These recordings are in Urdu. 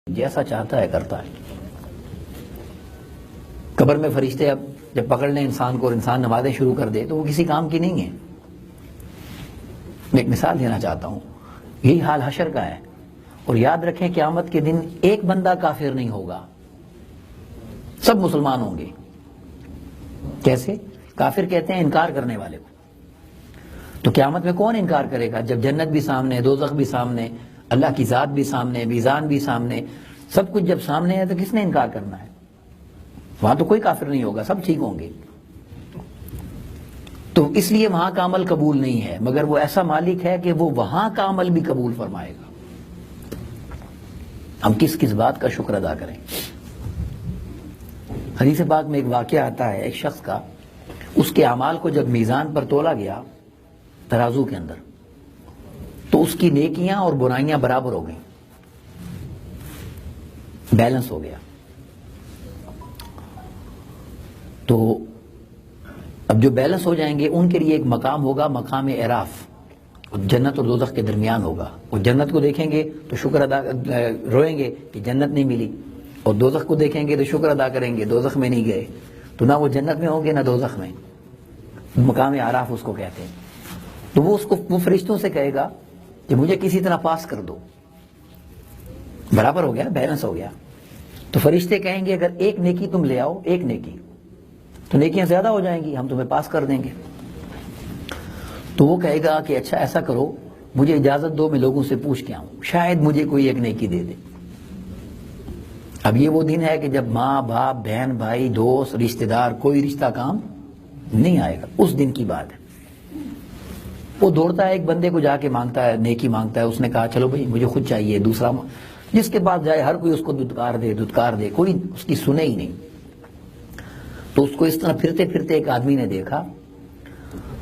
جیسا چاہتا ہے کرتا ہے۔ قبر میں فرشتے اب جب پکڑ لیں انسان کو اور انسان نمازیں شروع کر دے تو وہ کسی کام کی نہیں ہے۔ میں ایک مثال دینا چاہتا ہوں، یہی حال حشر کا ہے۔ اور یاد رکھیں قیامت کے دن ایک بندہ کافر نہیں ہوگا، سب مسلمان ہوں گے۔ کیسے؟ کافر کہتے ہیں انکار کرنے والے کو۔ تو قیامت میں کون انکار کرے گا جب جنت بھی سامنے، دوزخ بھی سامنے، اللہ کی ذات بھی سامنے، میزان بھی سامنے، سب کچھ جب سامنے ہے تو کس نے انکار کرنا ہے؟ وہاں تو کوئی کافر نہیں ہوگا، سب ٹھیک ہوں گے۔ تو اس لیے وہاں کا عمل قبول نہیں ہے، مگر وہ ایسا مالک ہے کہ وہ وہاں کا عمل بھی قبول فرمائے گا۔ ہم کس کس بات کا شکر ادا کریں۔ حدیث پاک میں ایک واقعہ آتا ہے ایک شخص کا، اس کے اعمال کو جب میزان پر تولا گیا ترازو کے اندر، تو اس کی نیکیاں اور برائیاں برابر ہو گئیں، بیلنس ہو گیا۔ تو اب جو بیلنس ہو جائیں گے ان کے لیے ایک مقام ہوگا، مقام اعراف، جنت اور دوزخ کے درمیان ہوگا۔ وہ جنت کو دیکھیں گے تو شکر ادا روئیں گے کہ جنت نہیں ملی، اور دوزخ کو دیکھیں گے تو شکر ادا کریں گے دوزخ میں نہیں گئے۔ تو نہ وہ جنت میں ہوں گے نہ دوزخ میں، مقام اعراف اس کو کہتے ہیں۔ تو وہ فرشتوں سے کہے گا کہ مجھے کسی طرح پاس کر دو، برابر ہو گیا، بیلنس ہو گیا۔ تو فرشتے کہیں گے اگر ایک نیکی تم لے آؤ، ایک نیکی، تو نیکیاں زیادہ ہو جائیں گی، ہم تمہیں پاس کر دیں گے۔ تو وہ کہے گا کہ اچھا ایسا کرو، مجھے اجازت دو میں لوگوں سے پوچھ کے آؤں، شاید مجھے کوئی ایک نیکی دے دے۔ اب یہ وہ دن ہے کہ جب ماں باپ بہن بھائی دوست رشتہ دار کوئی رشتہ کام نہیں آئے گا، اس دن کی بات ہے۔ وہ دوڑتا ہے ایک بندے کو جا کے مانگتا ہے، نیکی مانگتا ہے، اس نے کہا چلو بھائی مجھے خود چاہیے دوسرا، جس کے پاس جائے ہر کوئی اس کو دھتکار دے، کوئی اس کی سنے ہی نہیں۔ تو اس کو اس طرح پھرتے پھرتے ایک آدمی نے دیکھا،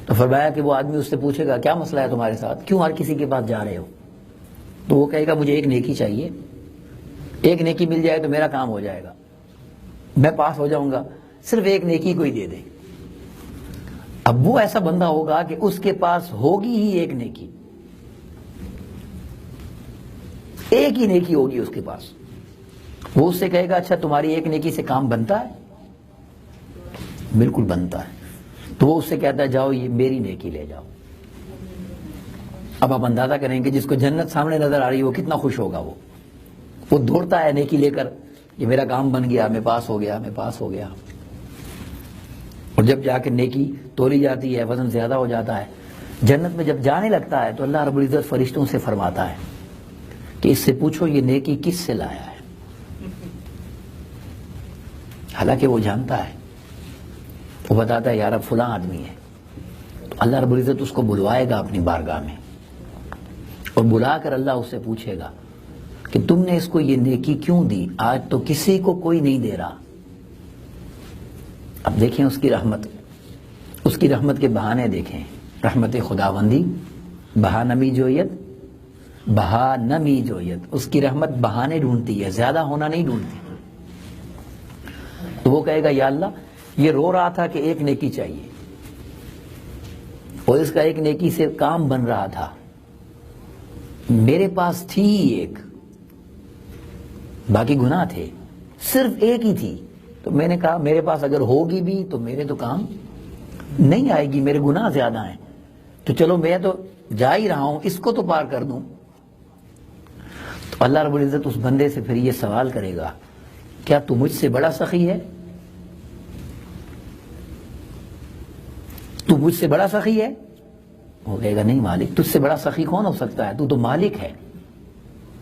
تو فرمایا کہ وہ آدمی اس سے پوچھے گا کیا مسئلہ ہے تمہارے ساتھ، کیوں ہر کسی کے پاس جا رہے ہو؟ تو وہ کہے گا مجھے ایک نیکی چاہیے، ایک نیکی مل جائے تو میرا کام ہو جائے گا، میں پاس ہو جاؤں گا، صرف ایک نیکی کوئی دے دے۔ اب وہ ایسا بندہ ہوگا کہ اس کے پاس ہوگی ہی ایک نیکی، ایک ہی نیکی ہوگی اس کے پاس۔ وہ اس سے کہے گا اچھا تمہاری ایک نیکی سے کام بنتا ہے؟ بالکل بنتا ہے۔ تو وہ اس سے کہتا ہے جاؤ یہ میری نیکی لے جاؤ۔ اب آپ اندازہ کریں کہ جس کو جنت سامنے نظر آ رہی ہے وہ کتنا خوش ہوگا۔ وہ دوڑتا ہے نیکی لے کر، یہ میرا کام بن گیا، میں پاس ہو گیا، میں پاس ہو گیا۔ اور جب جا کے نیکی تولی جاتی ہے، وزن زیادہ ہو جاتا ہے، جنت میں جب جانے لگتا ہے تو اللہ رب العزت فرشتوں سے فرماتا ہے کہ اس سے پوچھو یہ نیکی کس سے لایا ہے۔ حالانکہ وہ جانتا ہے، وہ بتاتا ہے یار اب فلاں آدمی ہے۔ تو اللہ رب العزت اس کو بلوائے گا اپنی بارگاہ میں، اور بلا کر اللہ اس سے پوچھے گا کہ تم نے اس کو یہ نیکی کیوں دی؟ آج تو کسی کو کوئی نہیں دے رہا۔ اب دیکھیں اس کی رحمت، اس کی رحمت کے بہانے دیکھیں، رحمت خداوندی بہا نمی جویت، اس کی رحمت بہانے ڈھونڈتی ہے، زیادہ ہونا نہیں ڈھونڈتی۔ تو وہ کہے گا یا اللہ یہ رو رہا تھا کہ ایک نیکی چاہیے، اور اس کا ایک نیکی سے کام بن رہا تھا، میرے پاس تھی ایک، باقی گناہ تھے، صرف ایک ہی تھی۔ تو میں نے کہا میرے پاس اگر ہوگی بھی تو میرے تو کام نہیں آئے گی، میرے گناہ زیادہ ہیں، تو چلو میں تو جا ہی رہا ہوں، اس کو تو پار کر دوں۔ تو اللہ رب العزت اس بندے سے پھر یہ سوال کرے گا کیا تو مجھ سے بڑا سخی ہے؟ تو مجھ سے بڑا سخی ہے؟ وہ کہے گا نہیں مالک، تجھ سے بڑا سخی کون ہو سکتا ہے، تو تو مالک ہے۔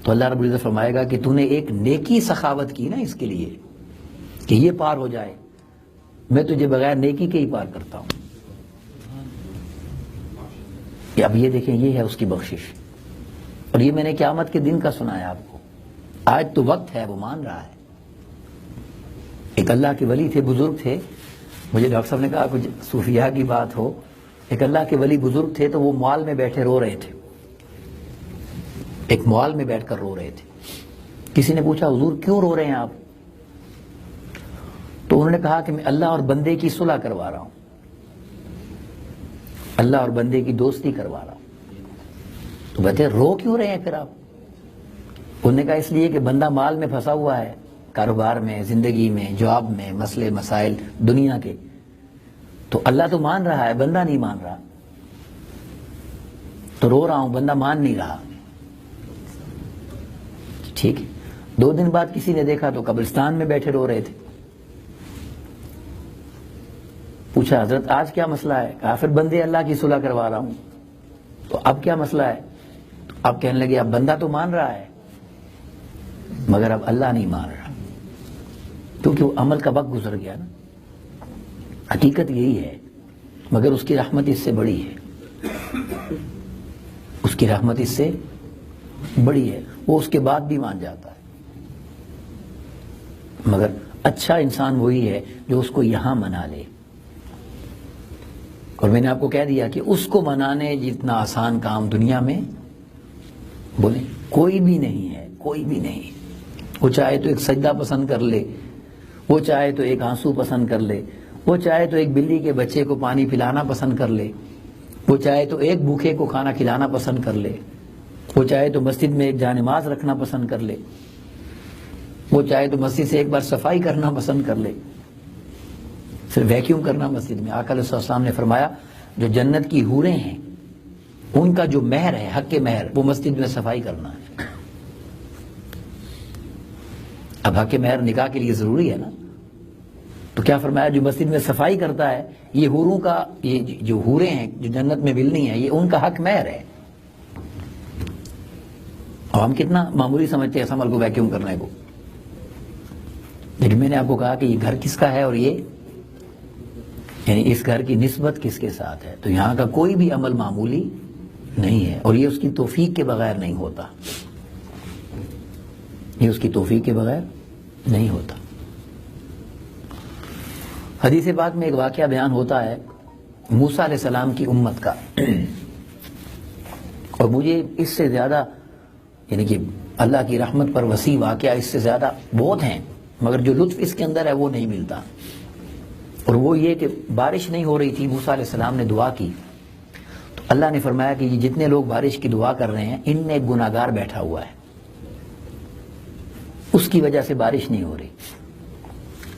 تو اللہ رب العزت فرمائے گا کہ تو نے ایک نیکی سخاوت کی نا اس کے لیے کہ یہ پار ہو جائے، میں تجھے بغیر نیکی کے ہی پار کرتا ہوں۔ اب یہ دیکھیں یہ ہے اس کی بخشش، اور یہ میں نے قیامت کے دن کا سنایا آپ کو، آج تو وقت ہے وہ مان رہا ہے۔ ایک اللہ کے ولی تھے، بزرگ تھے، مجھے ڈاکٹر صاحب نے کہا کچھ صوفیاء کی بات ہو، ایک اللہ کے ولی بزرگ تھے تو وہ مال میں بیٹھے رو رہے تھے، ایک مال میں بیٹھ کر رو رہے تھے۔ کسی نے پوچھا حضور کیوں رو رہے ہیں آپ؟ تو انہوں نے کہا کہ میں اللہ اور بندے کی صلح کروا رہا ہوں، اللہ اور بندے کی دوستی کروا رہا ہوں۔ تو کہتے رو کیوں رہے ہیں پھر آپ؟ انہوں نے کہا اس لیے کہ بندہ مال میں پھنسا ہوا ہے، کاروبار میں، زندگی میں، جاب میں، مسئلے مسائل دنیا کے، تو اللہ تو مان رہا ہے، بندہ نہیں مان رہا، تو رو رہا ہوں، بندہ مان نہیں رہا. ٹھیک ہے. 2 دن بعد کسی نے دیکھا تو قبرستان میں بیٹھے رو رہے تھے. پوچھا حضرت آج کیا مسئلہ ہے؟ کہا پھر بندے اللہ کی صلح کروا رہا ہوں. تو اب کیا مسئلہ ہے؟ تو اب کہنے لگے اب بندہ تو مان رہا ہے مگر اب اللہ نہیں مان رہا، کیونکہ وہ عمل کا وقت گزر گیا نا. حقیقت یہی ہے، مگر اس کی رحمت اس سے بڑی ہے، اس کی رحمت اس سے بڑی ہے. وہ اس کے بعد بھی مان جاتا ہے، مگر اچھا انسان وہی ہے جو اس کو یہاں منا لے. اور میں نے آپ کو کہہ دیا کہ اس کو منانے جتنا آسان کام دنیا میں بولیں کوئی بھی نہیں ہے، کوئی بھی نہیں. وہ چاہے تو ایک سجدہ پسند کر لے، وہ چاہے تو ایک آنسو پسند کر لے، وہ چاہے تو ایک بلی کے بچے کو پانی پلانا پسند کر لے، وہ چاہے تو ایک بھوکے کو کھانا کھلانا پسند کر لے، وہ چاہے تو مسجد میں ایک جانماز رکھنا پسند کر لے، وہ چاہے تو مسجد سے ایک بار صفائی کرنا پسند کر لے، صرف ویکیوم کرنا مسجد میں. آقا علیہ السلام نے فرمایا جو جنت کی حوریں ہیں ان کا جو مہر ہے، حق مہر، وہ مسجد میں صفائی کرنا ہے. اب حق مہر نکاح کے لیے ضروری ہے نا، تو کیا فرمایا جو مسجد میں صفائی کرتا ہے یہ حوروں کا، یہ جو حوریں ہیں جو جنت میں ملنی ہیں یہ ان کا حق مہر ہے. اور ہم کتنا معمولی سمجھتے ہیں اس عمل کو ویکیوم کرنے کو. لیکن میں نے آپ کو کہا کہ یہ گھر کس کا ہے اور یہ یعنی اس گھر کی نسبت کس کے ساتھ ہے. تو یہاں کا کوئی بھی عمل معمولی نہیں ہے اور یہ اس کی توفیق کے بغیر نہیں ہوتا، یہ اس کی توفیق کے بغیر نہیں ہوتا. حدیث پاک میں ایک واقعہ بیان ہوتا ہے موسیٰ علیہ السلام کی امت کا، اور مجھے اس سے زیادہ یعنی کہ اللہ کی رحمت پر وسیع واقعہ اس سے زیادہ بہت ہیں، مگر جو لطف اس کے اندر ہے وہ نہیں ملتا. اور وہ یہ کہ بارش نہیں ہو رہی تھی، موسیٰ علیہ السلام نے دعا کی تو اللہ نے فرمایا کہ یہ جتنے لوگ بارش کی دعا کر رہے ہیں ان میں ایک گناہگار بیٹھا ہوا ہے، اس کی وجہ سے بارش نہیں ہو رہی.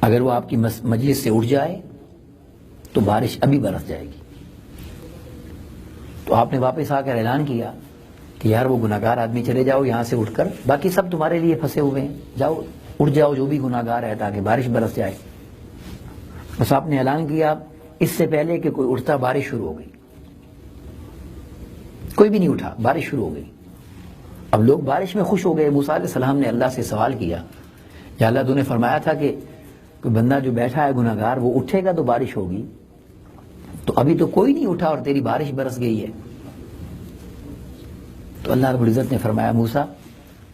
اگر وہ آپ کی مجلس سے اٹھ جائے تو بارش ابھی برس جائے گی. تو آپ نے واپس آ کر اعلان کیا کہ یار وہ گناہگار آدمی چلے جاؤ یہاں سے اٹھ کر، باقی سب تمہارے لیے پھنسے ہوئے ہیں، جاؤ اٹھ جاؤ جو بھی گناہگار ہے تاکہ بارش برس جائے. بس آپ نے اعلان کیا، اس سے پہلے کہ کوئی اٹھتا بارش شروع ہو گئی. کوئی بھی نہیں اٹھا، بارش شروع ہو گئی. اب لوگ بارش میں خوش ہو گئے. موسیٰ علیہ السلام نے اللہ سے سوال کیا، یا اللہ تو نے فرمایا تھا کہ کوئی بندہ جو بیٹھا ہے گناہگار وہ اٹھے گا تو بارش ہوگی، تو ابھی تو کوئی نہیں اٹھا اور تیری بارش برس گئی ہے. تو اللہ رب العزت نے فرمایا موسیٰ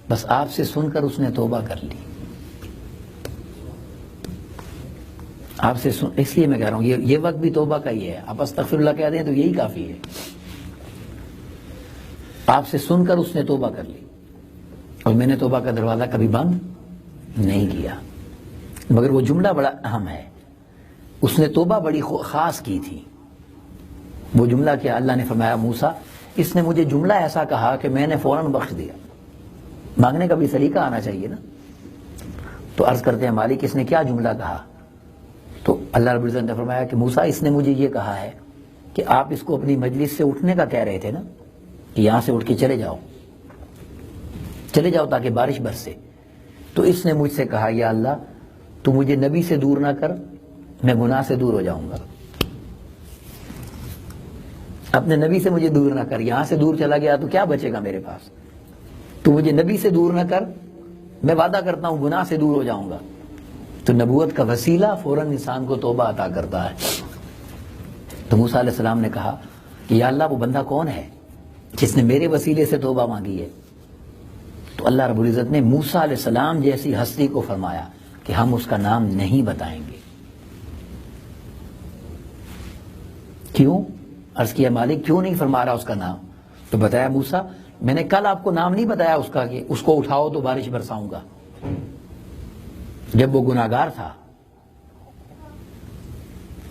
بس آپ سے سن کر اس نے توبہ کر لی. آپ سے اس لیے میں کہہ رہا ہوں یہ وقت بھی توبہ کا ہی ہے. آپ استغفر اللہ کہہ دیں تو یہی کافی ہے. آپ سے سن کر اس نے توبہ کر لی اور میں نے توبہ کا دروازہ کبھی بند نہیں کیا. مگر وہ جملہ بڑا اہم ہے، اس نے توبہ بڑی خاص کی تھی. وہ جملہ کیا؟ اللہ نے فرمایا موسیٰ اس نے مجھے جملہ ایسا کہا کہ میں نے فوراً بخش دیا. مانگنے کا بھی سلیقہ آنا چاہیے نا. تو عرض کرتے ہیں مالک اس نے کیا جملہ کہا؟ تو اللہ رب العزت نے فرمایا کہ موسیٰ اس نے مجھے یہ کہا ہے کہ آپ اس کو اپنی مجلس سے اٹھنے کا کہہ رہے تھے نا کہ یہاں سے اٹھ کے چلے جاؤ تاکہ بارش برسے. تو اس نے مجھ سے کہا یا اللہ تو مجھے نبی سے دور نہ کر، میں گناہ سے دور ہو جاؤں گا. اپنے نبی سے مجھے دور نہ کر، یہاں سے دور چلا گیا تو کیا بچے گا میرے پاس. تو مجھے نبی سے دور نہ کر، میں وعدہ کرتا ہوں گناہ سے دور ہو جاؤں گا. تو نبوت کا وسیلہ فوراً انسان کو توبہ عطا کرتا ہے. تو موسیٰ علیہ السلام نے کہا کہ یا اللہ وہ بندہ کون ہے جس نے میرے وسیلے سے توبہ مانگی ہے؟ تو اللہ رب العزت نے موسیٰ علیہ السلام جیسی ہستی کو فرمایا کہ ہم اس کا نام نہیں بتائیں گے. کیوں؟ عرض کیا مالک کیوں نہیں فرما رہا اس کا نام؟ تو بتایا موسیٰ میں نے کل آپ کو نام نہیں بتایا اس کا کہ اس کو اٹھاؤ تو بارش برساؤں گا، جب وہ گناہگار تھا.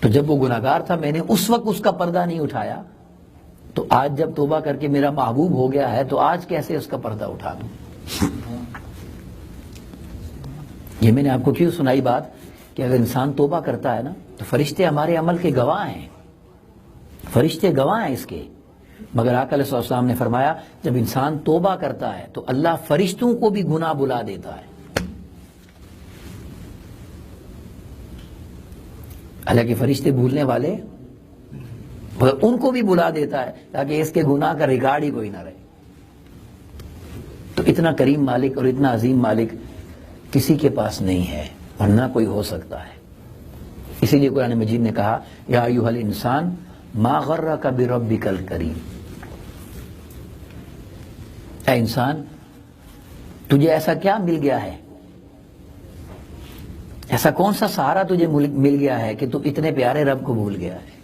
تو جب وہ گناہگار تھا میں نے اس وقت اس کا پردہ نہیں اٹھایا، تو آج جب توبہ کر کے میرا محبوب ہو گیا ہے تو آج کیسے اس کا پردہ اٹھا دوں؟ یہ میں نے آپ کو کیوں سنائی بات کہ اگر انسان توبہ کرتا ہے نا تو فرشتے ہمارے عمل کے گواہ ہیں، فرشتے گواہ ہیں اس کے، مگر آقا علیہ السلام نے فرمایا جب انسان توبہ کرتا ہے تو اللہ فرشتوں کو بھی گناہ بلا دیتا ہے، حالانکہ فرشتے بھولنے والے مگر ان کو بھی بلا دیتا ہے تاکہ اس کے گناہ کا ریکارڈ ہی کوئی نہ رہے۔ تو اتنا کریم مالک اور اتنا عظیم مالک کسی کے پاس نہیں ہے اور نہ کوئی ہو سکتا ہے۔ اسی لیے قرآن مجید نے کہا یا ایھا الانسان ما غرک بربک الکریم، اے انسان تجھے ایسا کیا مل گیا ہے، ایسا کون سا سہارا تجھے مل گیا ہے کہ تو اتنے پیارے رب کو بھول گیا ہے۔